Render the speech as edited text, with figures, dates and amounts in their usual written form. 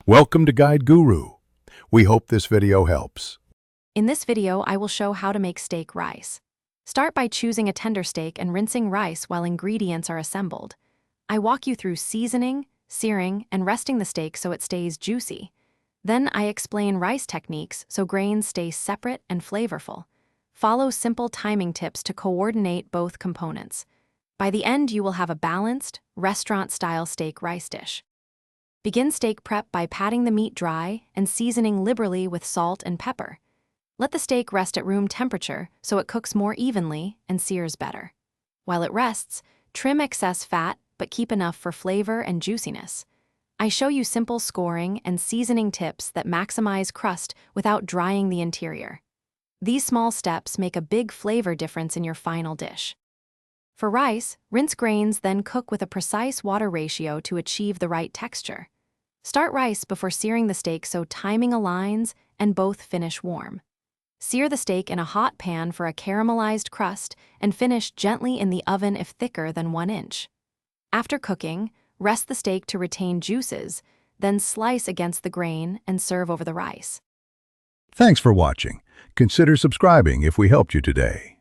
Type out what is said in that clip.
Welcome to Guide Guru. We hope this video helps. In this video, I will show how to make steak rice. Start by choosing a tender steak and rinsing rice while ingredients are assembled. I walk you through seasoning, searing, and resting the steak so it stays juicy. Then I explain rice techniques so grains stay separate and flavorful. Follow simple timing tips to coordinate both components. By the end, you will have a balanced, restaurant-style steak rice dish. Begin steak prep by patting the meat dry and seasoning liberally with salt and pepper. Let the steak rest at room temperature so it cooks more evenly and sears better. While it rests, trim excess fat but keep enough for flavor and juiciness. I show you simple scoring and seasoning tips that maximize crust without drying the interior. These small steps make a big flavor difference in your final dish. For rice, rinse grains, then cook with a precise water ratio to achieve the right texture. Start rice before searing the steak so timing aligns and both finish warm. Sear the steak in a hot pan for a caramelized crust and finish gently in the oven if thicker than 1 inch. After cooking, rest the steak to retain juices, then slice against the grain and serve over the rice. Thanks for watching. Consider subscribing if we helped you today.